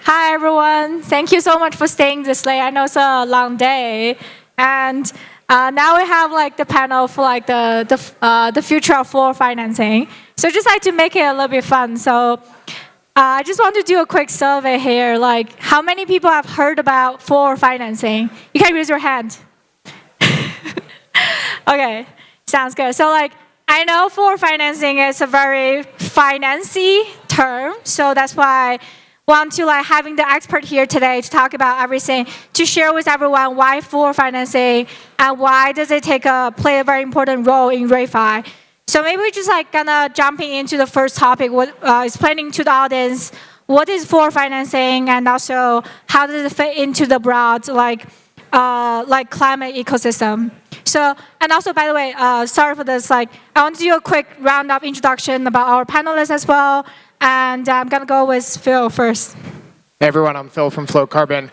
Hi, everyone. Thank you so much for staying this late. I know it's a long day. And now we have like the panel for like the future of forward financing. So just like to make it a little bit fun. So I just want to do a quick survey here. Like, how many people have heard about forward financing? You can raise your hand. Okay, sounds good. So like, I know forward financing is a very financy term. So that's why I want to like having the expert here today to talk about everything, to share with everyone why forward financing and why does it play a very important role in ReFi. So maybe we're just like gonna jumping into the first topic, explaining to the audience what is forward financing and also how does it fit into the broad like climate ecosystem. So, and also, by the way, sorry for this, like, I want to do a quick round-up introduction about our panelists as well, and I'm gonna go with Phil first. Hey everyone, I'm Phil from Flowcarbon.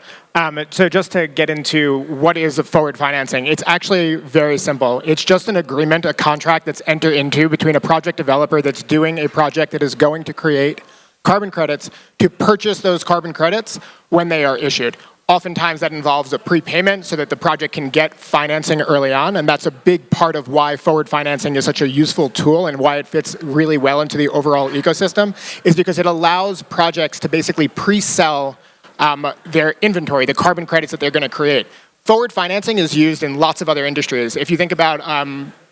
So just to get into what is forward financing, it's actually very simple. It's just an agreement, a contract that's entered into between a project developer that's doing a project that is going to create carbon credits to purchase those carbon credits when they are issued. Oftentimes that involves a prepayment so that the project can get financing early on, and that's a big part of why forward financing is such a useful tool and why it fits really well into the overall ecosystem, is because it allows projects to basically pre-sell their inventory, the carbon credits that they're going to create. Forward financing is used in lots of other industries. If you think about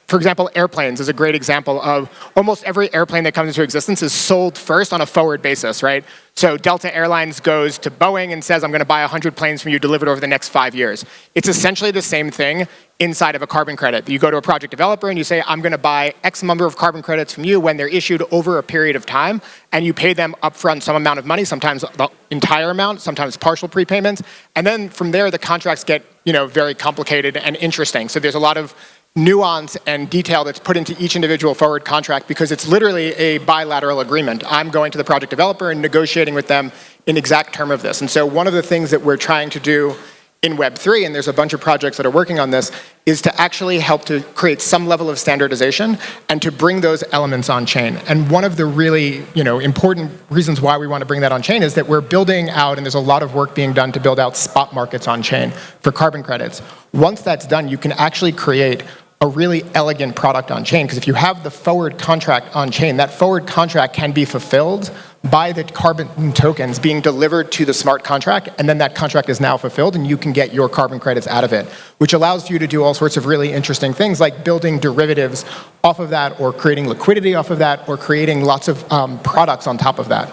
for example, airplanes is a great example of almost every airplane that comes into existence is sold first on a forward basis, right? So Delta Airlines goes to Boeing and says, I'm going to buy 100 planes from you delivered over the next 5 years. It's essentially the same thing inside of a carbon credit. You go to a project developer and you say, I'm going to buy X number of carbon credits from you when they're issued over a period of time, and you pay them upfront some amount of money, sometimes the entire amount, sometimes partial prepayments, and then from there the contracts get very complicated and interesting. So there's a lot of nuance and detail that's put into each individual forward contract because it's literally a bilateral agreement. I'm going to the project developer and negotiating with them in exact term of this. And so one of the things that we're trying to do in Web3, and there's a bunch of projects that are working on this, is to actually help to create some level of standardization and to bring those elements on chain. And one of the really important reasons why we want to bring that on chain is that we're building out, and there's a lot of work being done to build out spot markets on chain for carbon credits. Once that's done, you can actually create a really elegant product on chain, because if you have the forward contract on chain, that forward contract can be fulfilled by the carbon tokens being delivered to the smart contract, and then that contract is now fulfilled and you can get your carbon credits out of it, which allows you to do all sorts of really interesting things like building derivatives off of that, or creating liquidity off of that, or creating lots of products on top of that.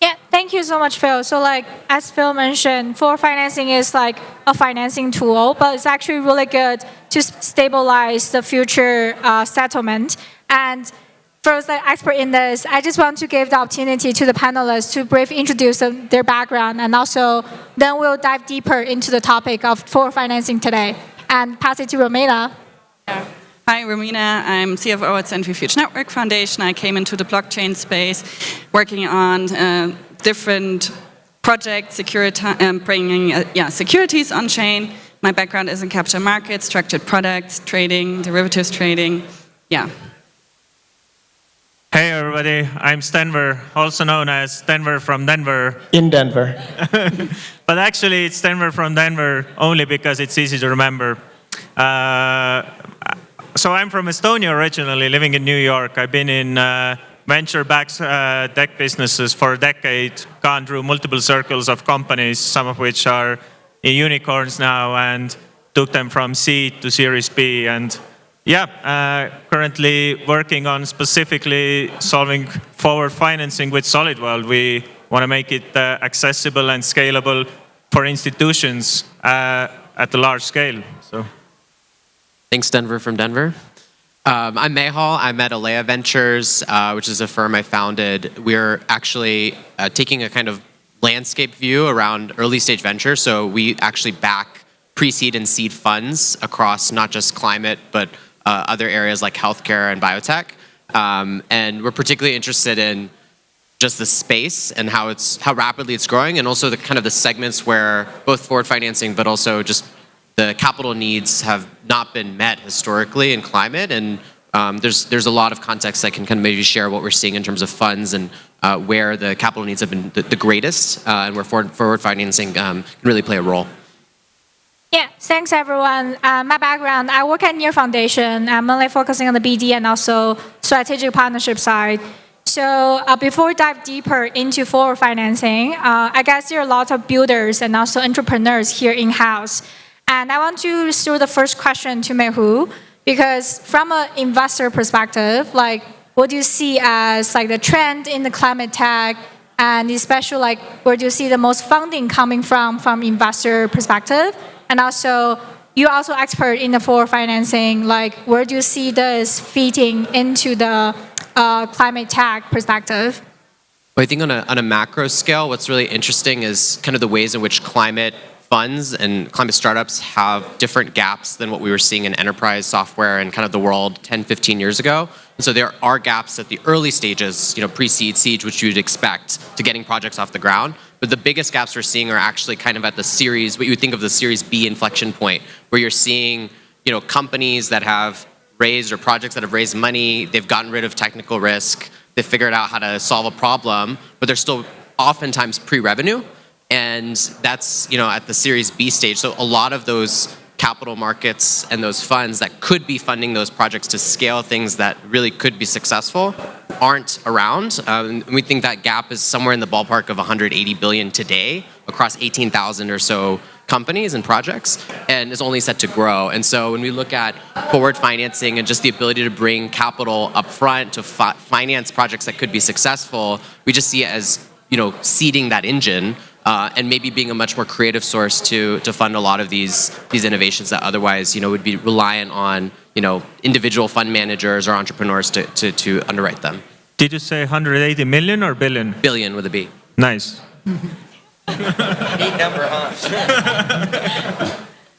Yeah, thank you so much, Phil. So like, as Phil mentioned, forward financing is like a financing tool, but it's actually really good to stabilize the future settlement. And first, the expert in this, I just want to give the opportunity to the panelists to briefly introduce their background, and also then we'll dive deeper into the topic of forward financing today. And pass it to Romina. Yeah. Hi, Romina. I'm CFO at Centrifuge Network Foundation. I came into the blockchain space working on different projects, bringing securities on chain. My background is in capital markets, structured products, trading, derivatives trading. Yeah. Hey everybody, I'm Stenver, also known as Denver from Denver. In Denver. But actually it's Denver from Denver only because it's easy to remember. So I'm from Estonia originally, living in New York. I've been in venture-backed tech businesses for a decade, gone through multiple circles of companies, some of which are unicorns now, and took them from seed to Series B. And currently working on specifically solving forward financing with SolidWorld. We want to make it accessible and scalable for institutions at the large scale. So. Thanks, Denver from Denver. I'm Mehal. I'm at Alea Ventures, which is a firm I founded. We're actually taking a kind of landscape view around early stage venture. So we actually back pre-seed and seed funds across not just climate, but other areas like healthcare and biotech. And we're particularly interested in just the space and how rapidly it's growing, and also the kind of the segments where both forward financing, but also just the capital needs have not been met historically in climate, and there's a lot of context I can kind of maybe share what we're seeing in terms of funds and where the capital needs have been the greatest, and where forward financing can really play a role. Yeah, thanks everyone. My background, I work at Near Foundation. I'm mainly focusing on the BD and also strategic partnership side. So before we dive deeper into forward financing, I guess there are lots of builders and also entrepreneurs here in-house. And I want to throw the first question to Mei-Hu, because from an investor perspective, like what do you see as like the trend in the climate tech, and especially like where do you see the most funding coming from investor perspective? And also, you're also expert in the forward financing, like where do you see this fitting into the climate tech perspective? Well, I think on a macro scale, what's really interesting is kind of the ways in which climate funds and climate startups have different gaps than what we were seeing in enterprise software and kind of the world 10, 15 years ago. And so there are gaps at the early stages, pre-seed, seed, which you'd expect to getting projects off the ground. But the biggest gaps we're seeing are actually kind of at the series, what you would think of the Series B inflection point, where you're seeing, companies that have raised or projects that have raised money, they've gotten rid of technical risk, they've figured out how to solve a problem, but they're still oftentimes pre-revenue. And that's, at the Series B stage. So a lot of those capital markets and those funds that could be funding those projects to scale things that really could be successful aren't around. We think that gap is somewhere in the ballpark of 180 billion today across 18,000 or so companies and projects, and is only set to grow. And so when we look at forward financing and just the ability to bring capital up front to finance projects that could be successful, we just see it as, seeding that engine. And maybe being a much more creative source to fund a lot of these innovations that otherwise, would be reliant on, individual fund managers or entrepreneurs to underwrite them. Did you say 180 million or billion? Billion with a B. Nice. Neat number, huh?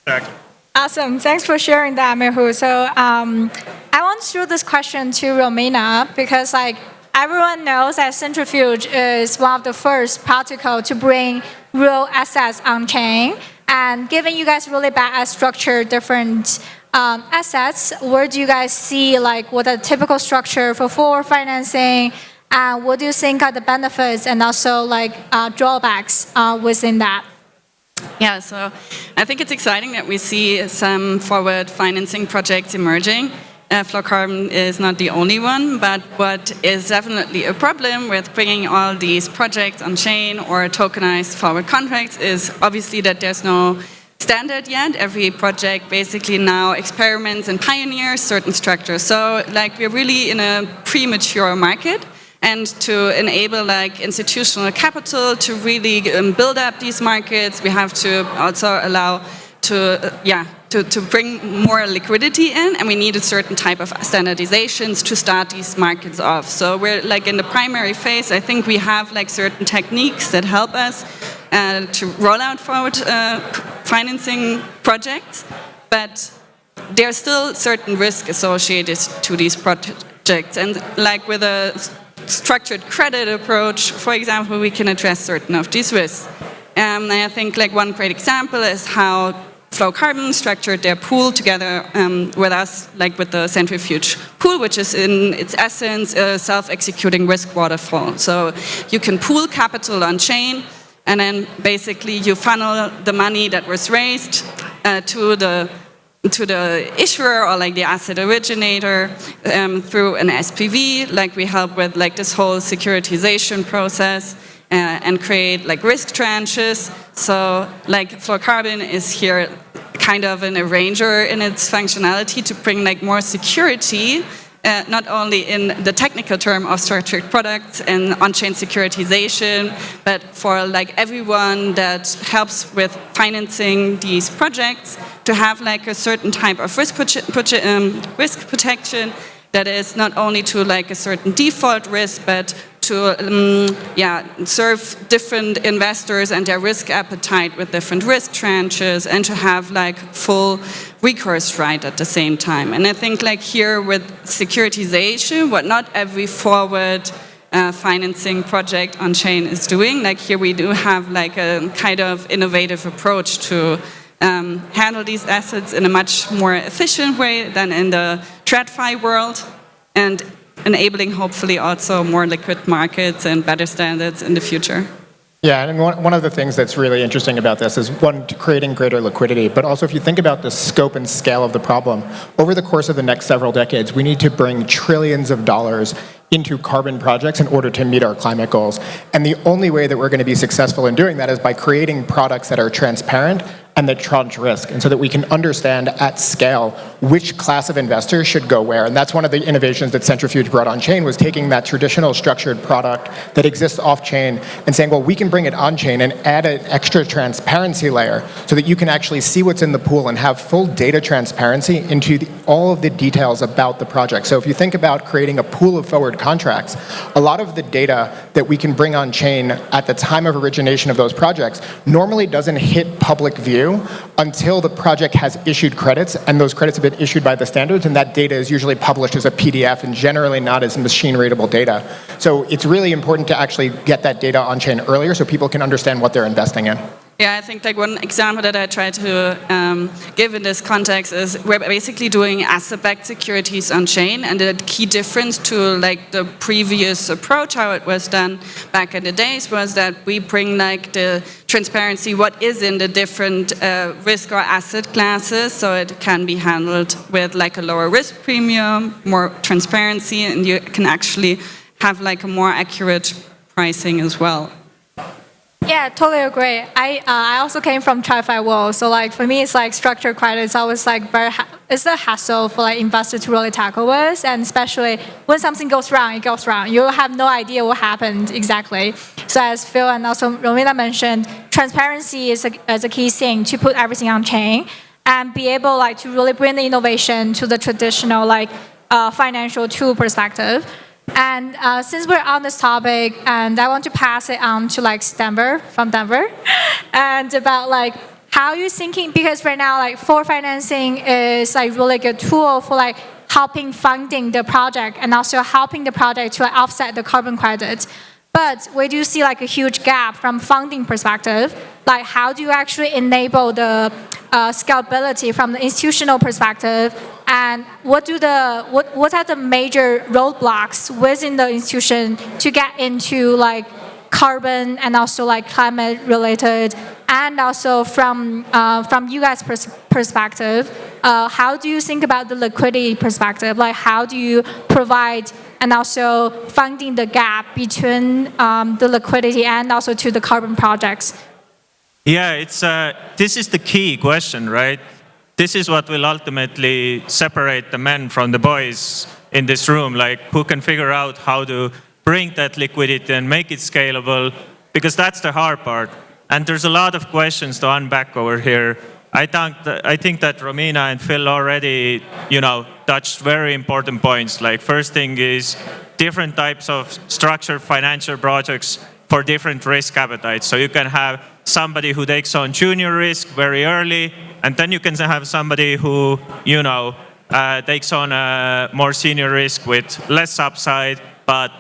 Exactly. Awesome, thanks for sharing that, Mei-Hu. So I want to throw this question to Romina, because everyone knows that Centrifuge is one of the first protocol to bring real assets on chain. And given you guys really structure different assets, where do you guys see what a typical structure for forward financing? And what do you think are the benefits and also drawbacks within that? Yeah, so I think it's exciting that we see some forward financing projects emerging. Flowcarbon is not the only one, but what is definitely a problem with bringing all these projects on chain or tokenized forward contracts is obviously that there's no standard yet. Every project basically now experiments and pioneers certain structures. So we're really in a premature market, and to enable institutional capital to really build up these markets, we have to also allow to bring more liquidity in, and we need a certain type of standardizations to start these markets off. So we're in the primary phase. I think we have certain techniques that help us to roll out forward financing projects, but there's still certain risk associated to these projects. And with a structured credit approach, for example, we can address certain of these risks. And I think one great example is how Flowcarbon structured their pool together with us, with the Centrifuge pool, which is in its essence a self-executing risk waterfall. So you can pool capital on chain, and then basically you funnel the money that was raised to the issuer or the asset originator through an SPV. We help with this whole securitization process. And create risk tranches. So Flowcarbon is here kind of an arranger in its functionality to bring more security, not only in the technical term of structured products and on-chain securitization, but for everyone that helps with financing these projects to have a certain type of risk protection that is not only to a certain default risk, but to serve different investors and their risk appetite with different risk tranches, and to have full recourse right at the same time. And I think here with securitization, what not every forward financing project on chain is doing, here we do have a kind of innovative approach to handle these assets in a much more efficient way than in the TradFi world and enabling hopefully also more liquid markets and better standards in the future. Yeah, and one of the things that's really interesting about this is, one, creating greater liquidity, but also if you think about the scope and scale of the problem, over the course of the next several decades, we need to bring trillions of dollars into carbon projects in order to meet our climate goals. And the only way that we're going to be successful in doing that is by creating products that are transparent and that tranche risk, and so that we can understand at scale which class of investors should go where. And that's one of the innovations that Centrifuge brought on chain, was taking that traditional structured product that exists off chain and saying, well, we can bring it on chain and add an extra transparency layer so that you can actually see what's in the pool and have full data transparency into all of the details about the project. So if you think about creating a pool of forward contracts, a lot of the data that we can bring on chain at the time of origination of those projects normally doesn't hit public view until the project has issued credits, and those credits have been issued by the standards, and that data is usually published as a PDF and generally not as machine-readable data. So it's really important to actually get that data on chain earlier so people can understand what they're investing in. Yeah, I think like one example that I try to give in this context is we're basically doing asset-backed securities on chain, and the key difference to like the previous approach, how it was done back in the days, was that we bring like the transparency, what is in the different risk or asset classes, so it can be handled with like a lower risk premium, more transparency, and you can actually have like a more accurate pricing as well. Yeah, totally agree. I also came from TradFi world, so like for me, it's like structured credit is always like it's a hassle for like investors to really tackle with, and especially when something goes wrong, it goes wrong. You have no idea what happened exactly. So as Phil and also Romina mentioned, transparency is a key thing to put everything on chain and be able like to really bring the innovation to the traditional like financial tool perspective. And since we're on this topic, and I want to pass it on to like Denver from Denver, and about like how you thinking, because right now like forward financing is like really good tool for like helping funding the project and also helping the project to like, offset the carbon credits. But we do see like a huge gap from funding perspective. Like how do you actually enable the scalability from the institutional perspective, and what are the major roadblocks within the institution to get into like carbon and also like climate related, and also from you guys' perspective, how do you think about the liquidity perspective? Like how do you provide and also funding the gap between the liquidity and also to the carbon projects? Yeah, this is the key question, right? This is what will ultimately separate the men from the boys in this room, like who can figure out how to bring that liquidity and make it scalable, because that's the hard part. And there's a lot of questions to unpack over here. I think that Romina and Phil already, touched very important points. Like first thing is different types of structured financial projects for different risk appetites. So you can have somebody who takes on junior risk very early, and then you can have somebody who, takes on a more senior risk with less upside, but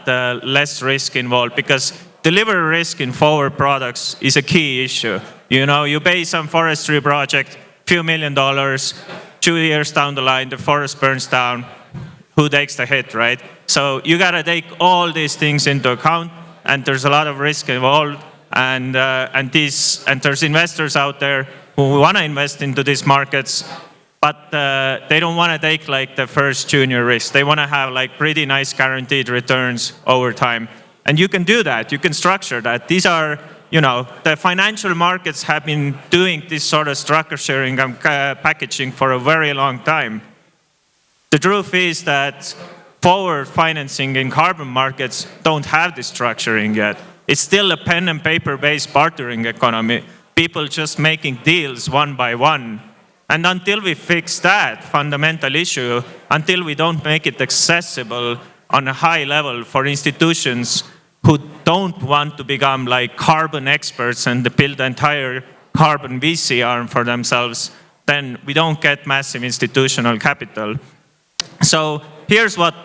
less risk involved. Because delivery risk in forward products is a key issue. You pay some forestry project, few $1 million, 2 years down the line, the forest burns down. Who takes the hit, right? So you gotta take all these things into account, and there's a lot of risk involved. And there's investors out there who want to invest into these markets, but they don't want to take like the first junior risk. They want to have like pretty nice guaranteed returns over time. And you can do that. You can structure that. These are, the financial markets have been doing this sort of structuring and packaging for a very long time. The truth is that forward financing in carbon markets don't have this structuring yet. It's still a pen and paper based bartering economy. People just making deals one by one. And until we fix that fundamental issue, until we don't make it accessible on a high level for institutions who don't want to become like carbon experts and build the entire carbon VC arm for themselves, then we don't get massive institutional capital. So here's what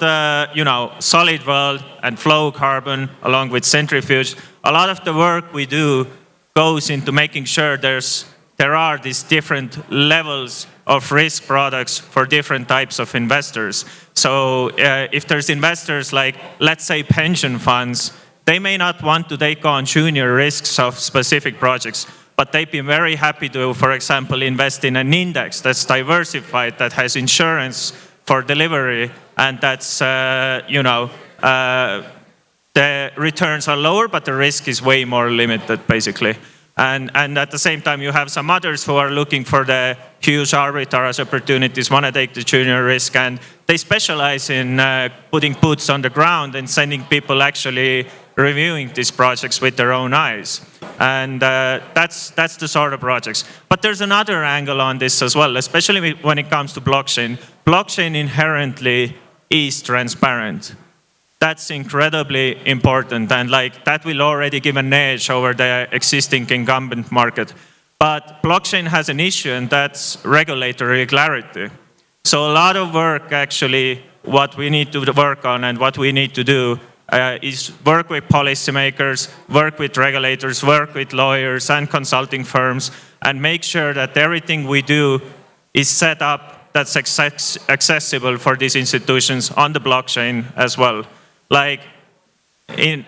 Solid World and Flowcarbon, along with Centrifuge, a lot of the work we do goes into making sure there's there are these different levels of risk products for different types of investors. So if there's investors like, let's say, pension funds, they may not want to take on junior risks of specific projects, but they'd be very happy to, for example, invest in an index that's diversified, that has insurance for delivery, and that's, the returns are lower, but the risk is way more limited, basically. And at the same time, you have some others who are looking for the huge arbitrage opportunities, want to take the junior risk, and they specialize in putting boots on the ground and sending people actually reviewing these projects with their own eyes. And that's the sort of projects. But there's another angle on this as well, especially when it comes to blockchain. Blockchain inherently is transparent. That's incredibly important, and that will already give an edge over the existing incumbent market. But blockchain has an issue, and that's regulatory clarity. So a lot of work, actually, what we need to work on and what we need to do is work with policymakers, work with regulators, work with lawyers and consulting firms, and make sure that everything we do is set up that's accessible for these institutions on the blockchain as well. Like,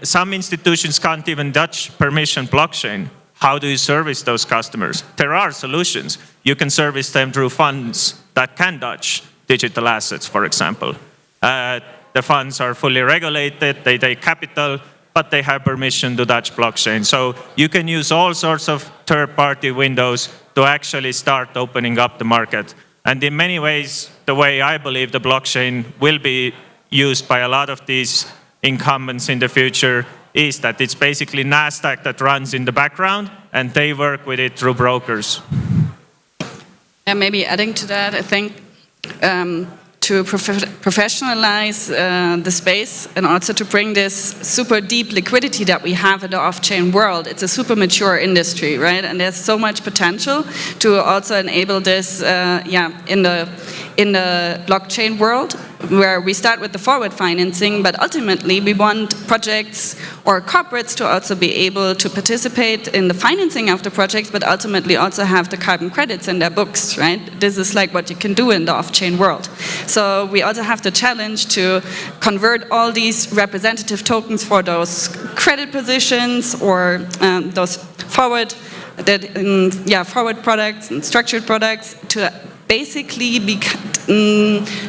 some institutions can't even touch permission blockchain. How do you service those customers? There are solutions. You can service them through funds that can touch digital assets, for example. The funds are fully regulated, they take capital, but they have permission to touch blockchain. So you can use all sorts of third-party windows to actually start opening up the market. And in many ways, the way I believe the blockchain will be used by a lot of these incumbents in the future is that it's basically NASDAQ that runs in the background, and they work with it through brokers. And maybe adding to that, I think to professionalize the space and also to bring this super deep liquidity that we have in the off-chain world. It's a super mature industry, right? And there's so much potential to also enable this in the blockchain world, where we start with the forward financing, but ultimately we want projects or corporates to also be able to participate in the financing of the projects, but ultimately also have the carbon credits in their books, right? This is like what you can do in the off-chain world. So we also have the challenge to convert all these representative tokens for those credit positions or those forward products and structured products to basically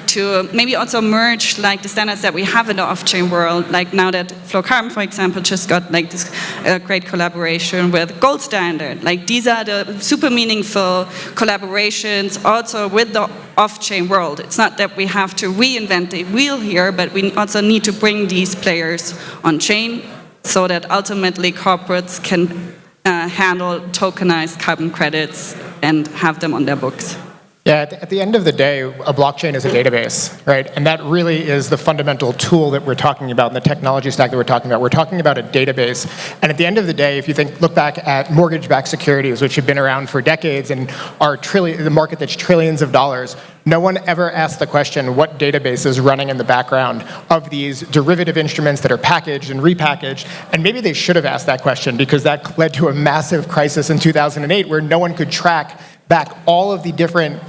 to maybe also merge like the standards that we have in the off-chain world, like now that Flowcarbon, for example, just got like this great collaboration with Gold Standard. Like these are the super meaningful collaborations also with the off-chain world. It's not that we have to reinvent the wheel here, but we also need to bring these players on chain so that ultimately corporates can handle tokenized carbon credits and have them on their books. Yeah, at the end of the day, a blockchain is a database, right? And that really is the fundamental tool that we're talking about, and the technology stack that we're talking about. We're talking about a database. And at the end of the day, if you look back at mortgage-backed securities, which have been around for decades and are the market that's trillions of dollars, no one ever asked the question, what database is running in the background of these derivative instruments that are packaged and repackaged? And maybe they should have asked that question, because that led to a massive crisis in 2008 where no one could track back all of the different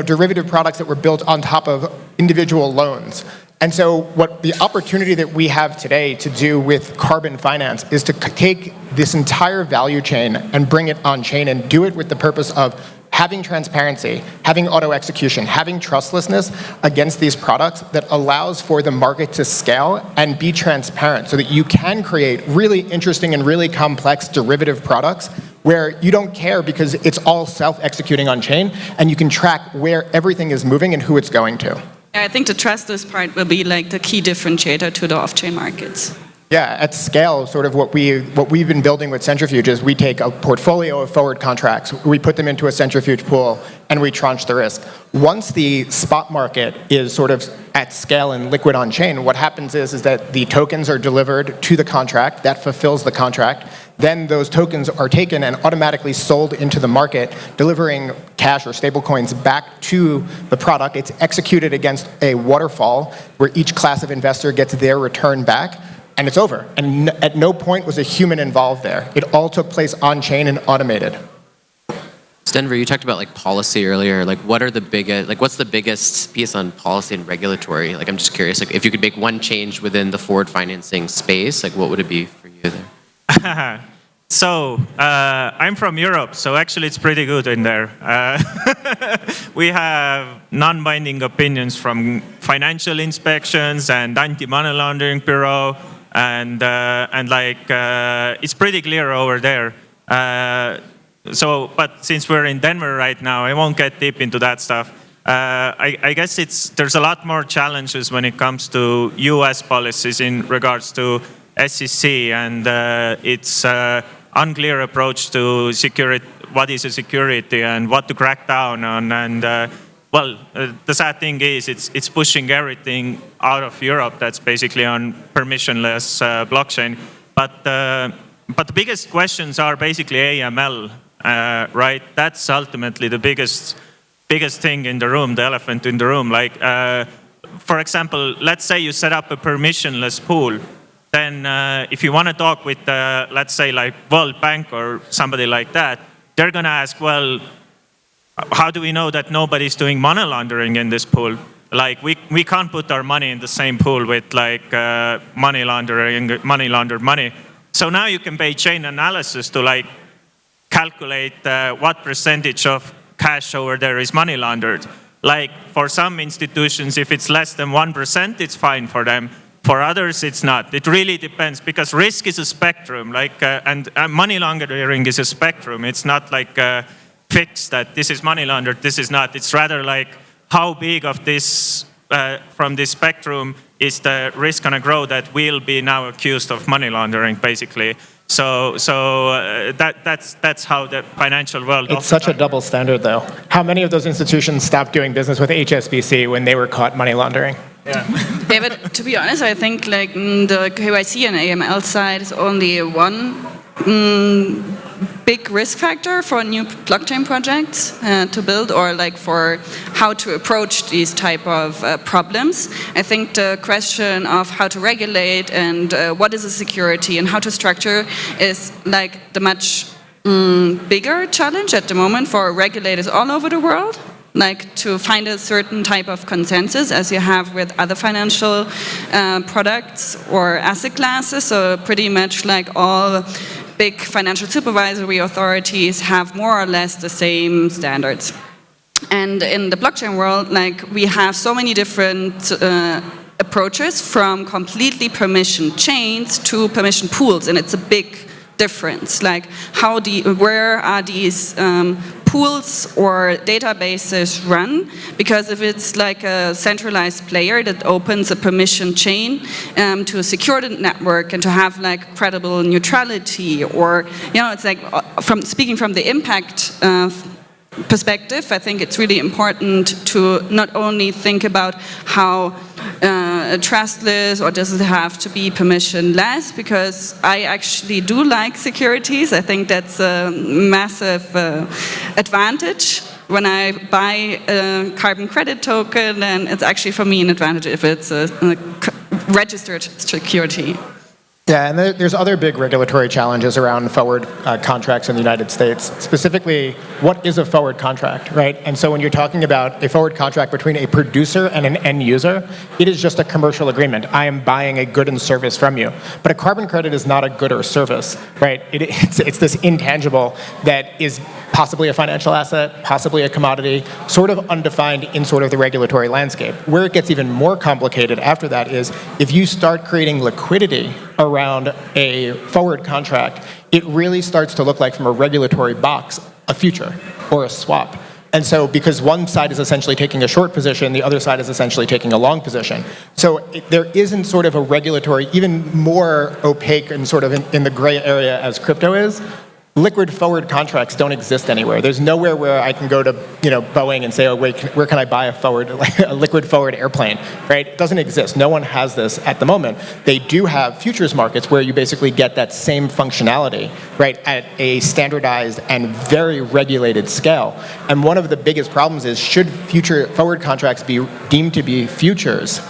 derivative products that were built on top of individual loans. And so what the opportunity that we have today to do with carbon finance is to take this entire value chain and bring it on chain and do it with the purpose of having transparency, having auto execution, having trustlessness against these products that allows for the market to scale and be transparent so that you can create really interesting and really complex derivative products where you don't care because it's all self-executing on chain and you can track where everything is moving and who it's going to. I think the trustless part will be like the key differentiator to the off-chain markets. Yeah, at scale, sort of what we've been building with Centrifuge is we take a portfolio of forward contracts, we put them into a centrifuge pool, and we tranche the risk. Once the spot market is sort of at scale and liquid on chain, what happens is that the tokens are delivered to the contract, that fulfills the contract, then those tokens are taken and automatically sold into the market, delivering cash or stablecoins back to the product. It's executed against a waterfall where each class of investor gets their return back, and it's over. And at no point was a human involved there. It all took place on chain and automated. Denver, you talked about like policy earlier. Like, what's the biggest piece on policy and regulatory? Like, I'm just curious. Like, if you could make one change within the forward financing space, like, what would it be for you there? So, I'm from Europe, so actually it's pretty good in there. We have non-binding opinions from financial inspections and anti-money laundering bureau, and it's pretty clear over there. But since we're in Denver right now, I won't get deep into that stuff. I guess there's a lot more challenges when it comes to US policies in regards to SEC and its unclear approach to security, what is a security and what to crack down on. And the sad thing is it's pushing everything out of Europe that's basically on permissionless blockchain. But the biggest questions are basically AML. Right? That's ultimately the biggest thing in the room, the elephant in the room. Like, for example, let's say you set up a permissionless pool. Then if you want to talk with, let's say, like World Bank or somebody like that, they're going to ask, well, how do we know that nobody's doing money laundering in this pool? Like, we can't put our money in the same pool with, like, money laundered money. So now you can pay chain analysis to, like, calculate what percentage of cash over there is money laundered. Like, for some institutions, if it's less than 1%, it's fine for them. For others, it's not. It really depends, because risk is a spectrum, like, and money laundering is a spectrum. It's not like fixed that this is money laundered, this is not. It's rather like how big of this, from this spectrum, is the risk going to grow that we'll be now accused of money laundering, basically. So that's how the financial world. It's such a double standard, though. How many of those institutions stopped doing business with HSBC when they were caught money laundering? Yeah, but to be honest, I think like the KYC and AML side is only one big risk factor for new blockchain projects to build, or like for how to approach these type of problems. I think the question of how to regulate and what is a security and how to structure is like the much bigger challenge at the moment for regulators all over the world. Like to find a certain type of consensus, as you have with other financial products or asset classes. So pretty much like all big financial supervisory authorities have more or less the same standards. And in the blockchain world, like we have so many different approaches, from completely permission chains to permission pools, and it's a big difference. Like where are these pools or databases run? Because if it's like a centralized player that opens a permission chain to a secured network and to have like credible neutrality, or it's like speaking from the impact perspective, I think it's really important to not only think about how trustless or does it have to be permissionless, because I actually do like securities. I think that's a massive advantage. When I buy a carbon credit token, then it's actually for me an advantage if it's a registered security. Yeah, and there's other big regulatory challenges around forward contracts in the United States. Specifically, what is a forward contract, right? And so when you're talking about a forward contract between a producer and an end user, it is just a commercial agreement. I am buying a good and service from you. But a carbon credit is not a good or service, right? It's this intangible that is possibly a financial asset, possibly a commodity, sort of undefined in sort of the regulatory landscape. Where it gets even more complicated after that is if you start creating liquidity around a forward contract, it really starts to look like, from a regulatory box, a future or a swap. And so because one side is essentially taking a short position, the other side is essentially taking a long position. So there isn't sort of a regulatory, even more opaque and sort of in the gray area as crypto is. Liquid forward contracts don't exist anywhere. There's nowhere where I can go to, Boeing and say, oh wait, where can I buy a liquid forward airplane, right? It doesn't exist. No one has this at the moment. They do have futures markets where you basically get that same functionality, right, at a standardized and very regulated scale. And one of the biggest problems is, should future forward contracts be deemed to be futures?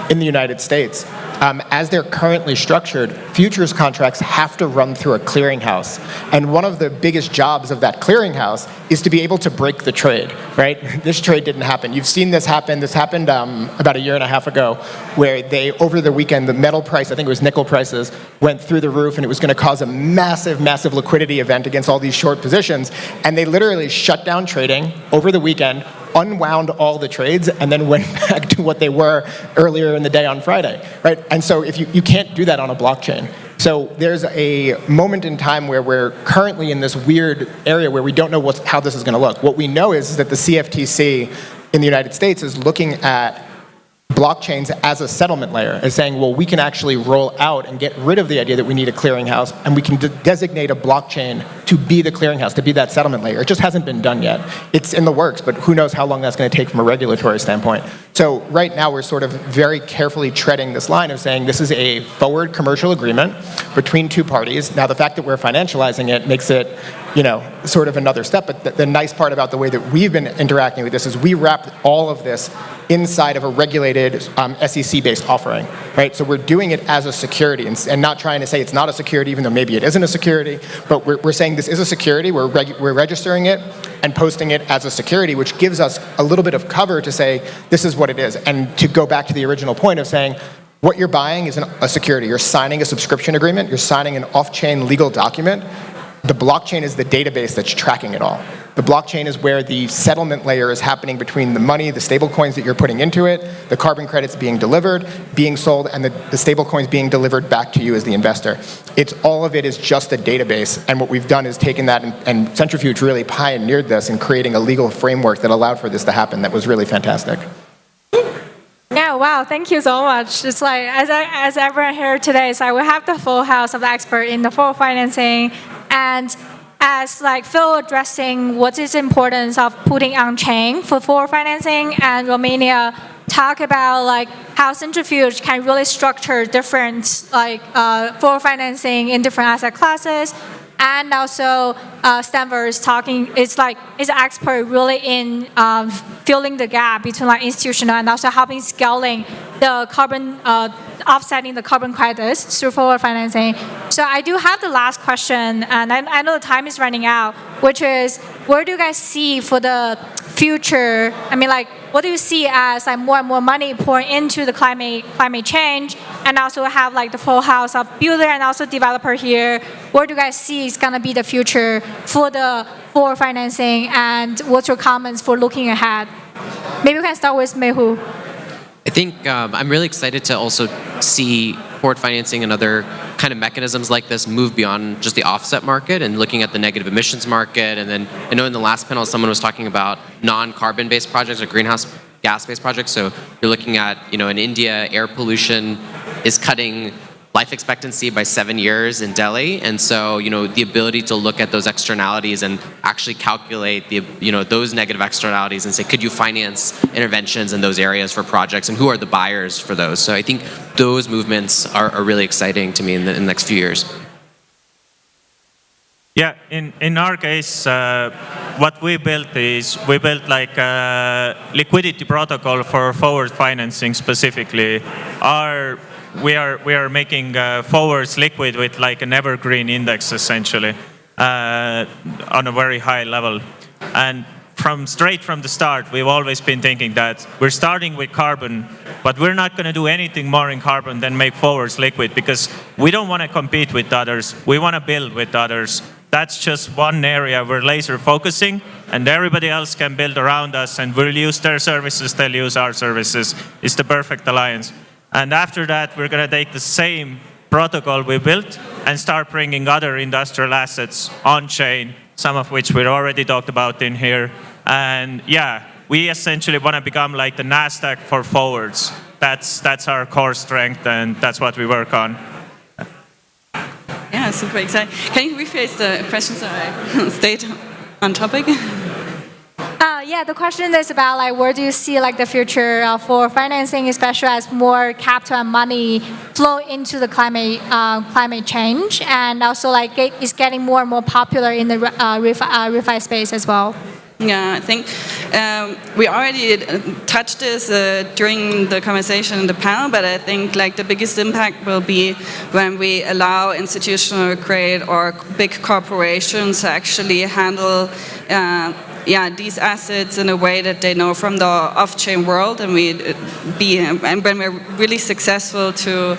in the United States, as they're currently structured, futures contracts have to run through a clearinghouse. And one of the biggest jobs of that clearinghouse is to be able to break the trade, right? This trade didn't happen. You've seen this happen. This happened about a year and a half ago, where they, over the weekend, the metal price, I think it was nickel prices, went through the roof, and it was going to cause a massive, massive liquidity event against all these short positions. And they literally shut down trading over the weekend, unwound all the trades, and then went back to what they were earlier in the day on Friday, right? And so if you can't do that on a blockchain. So there's a moment in time where we're currently in this weird area where we don't know how this is going to look. What we know is that the CFTC in the United States is looking at blockchains as a settlement layer, is saying, well, we can actually roll out and get rid of the idea that we need a clearinghouse, and we can designate a blockchain to be the clearinghouse, to be that settlement layer. It just hasn't been done yet. It's in the works, but who knows how long that's going to take from a regulatory standpoint. So right now we're sort of very carefully treading this line of saying this is a forward commercial agreement between two parties. Now the fact that we're financializing it makes it, sort of another step, but the nice part about the way that we've been interacting with this is we wrapped all of this inside of a regulated SEC-based offering, right? So we're doing it as a security and not trying to say it's not a security, even though maybe it isn't a security, but we're saying this is a security, we're registering it and posting it as a security, which gives us a little bit of cover to say this is what it is. And to go back to the original point of saying, what you're buying is a security. You're signing a subscription agreement, you're signing an off-chain legal document. The blockchain is the database that's tracking it all. The blockchain is where the settlement layer is happening between the money, the stable coins that you're putting into it, the carbon credits being delivered, being sold, and the stable coins being delivered back to you as the investor. All of it is just a database, and what we've done is taken that, and Centrifuge really pioneered this in creating a legal framework that allowed for this to happen. That was really fantastic. Yeah, wow, thank you so much. It's like, as everyone here today, so we have the full house of the expert in the forward financing, and as like Phil addressing what is the importance of putting on chain for forward financing, and Romania talk about like how Centrifuge can really structure different forward financing in different asset classes. And also, Stenver is an expert really in filling the gap between like institutional and also helping scaling the carbon, offsetting the carbon credits through forward financing. So I do have the last question, and I know the time is running out, which is, where do you guys see for the future? I mean, like, what do you see as like more and more money pouring into the climate change, and also have like the full house of builder and also developer here? Where do you guys see is going to be the future for the forward financing, and what's your comments for looking ahead? Maybe we can start with Mehu. I think I'm really excited to also see forward financing and other kind of mechanisms like this move beyond just the offset market and looking at the negative emissions market. And then I know in the last panel someone was talking about non-carbon based projects or greenhouse gas based projects. So you're looking at, in India, air pollution is cutting life expectancy by 7 years in Delhi. And so, the ability to look at those externalities and actually calculate those negative externalities and say, could you finance interventions in those areas for projects, and who are the buyers for those? So I think those movements are really exciting to me in the next few years. Yeah, in our case, what we built is like a liquidity protocol for forward financing specifically. We are making forwards liquid with like an evergreen index essentially on a very high level. And straight from the start, we've always been thinking that we're starting with carbon, but we're not going to do anything more in carbon than make forwards liquid, because we don't want to compete with others. We want to build with others. That's just one area we're laser focusing, and everybody else can build around us, and we'll use their services, they'll use our services. It's the perfect alliance. And after that, we're going to take the same protocol we built and start bringing other industrial assets on-chain, some of which we already talked about in here. And yeah, we essentially want to become like the NASDAQ for forwards. That's our core strength, and that's what we work on. Yeah, super exciting. Can you rephrase the question so I stayed on topic? Yeah, the question is about like, where do you see like the future for financing, especially as more capital and money flow into the climate change, and also like it's getting more and more popular in the ReFi space as well. Yeah, I think we already touched this during the conversation in the panel, but I think like the biggest impact will be when we allow institutional grade or big corporations to actually handle these assets in a way that they know from the off-chain world, and and when we're really successful to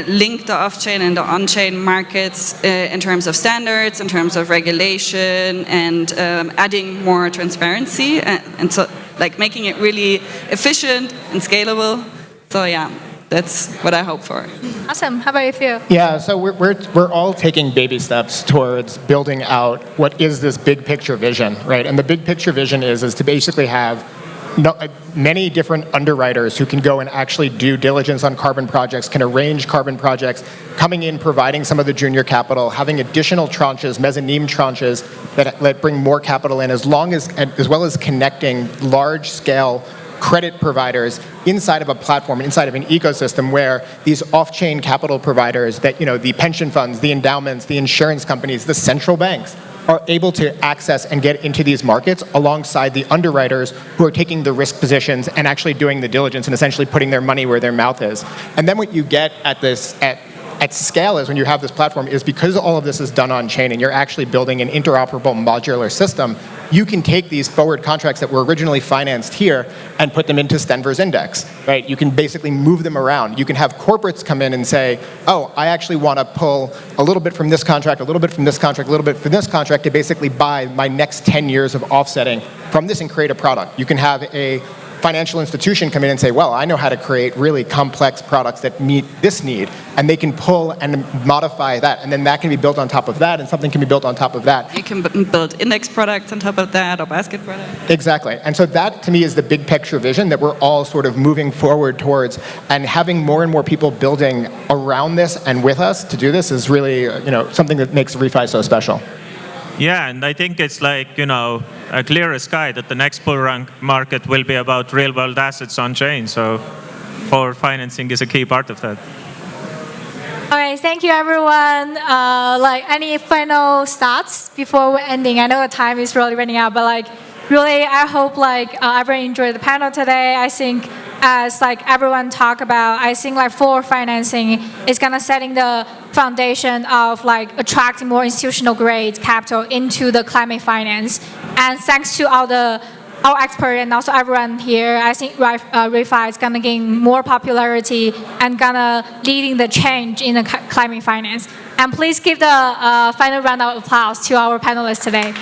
link the off-chain and the on-chain markets in terms of standards, in terms of regulation, and adding more transparency, and so like making it really efficient and scalable. So yeah, that's what I hope for. Awesome. How about you, Phil? Yeah, so we're all taking baby steps towards building out what is this big picture vision, right? And the big picture vision is to basically have many different underwriters who can go and actually do diligence on carbon projects, can arrange carbon projects, coming in, providing some of the junior capital, having additional tranches, mezzanine tranches that bring more capital in, as well as connecting large-scale credit providers inside of a platform, inside of an ecosystem where these off-chain capital providers that, the pension funds, the endowments, the insurance companies, the central banks, are able to access and get into these markets alongside the underwriters who are taking the risk positions and actually doing the diligence and essentially putting their money where their mouth is. And then what you get at scale is when you have this platform is because all of this is done on chain and you're actually building an interoperable modular system, you can take these forward contracts that were originally financed here and put them into ETHDenver's index, right? You can basically move them around. You can have corporates come in and say, oh, I actually want to pull a little bit from this contract, a little bit from this contract, a little bit from this contract to basically buy my next 10 years of offsetting from this and create a product. You can have a financial institution come in and say, well, I know how to create really complex products that meet this need, and they can pull and modify that, and then that can be built on top of that, and something can be built on top of that. You can build index products on top of that, or basket products. Exactly, and so that to me is the big picture vision that we're all sort of moving forward towards, and having more and more people building around this and with us to do this is really, something that makes ReFi so special. Yeah, and I think it's like, a clear as sky that the next bull run market will be about real world assets on chain. So forward financing is a key part of that. All right, thank you everyone. Any final thoughts before we're ending? I know the time is really running out, but really I hope everyone enjoyed the panel today. I think as everyone talk about, I think forward financing is gonna setting the foundation of attracting more institutional grade capital into the climate finance. And thanks to our experts and also everyone here, I think ReFi is gonna gain more popularity and gonna leading the change in the climate finance. And please give the final round of applause to our panelists today.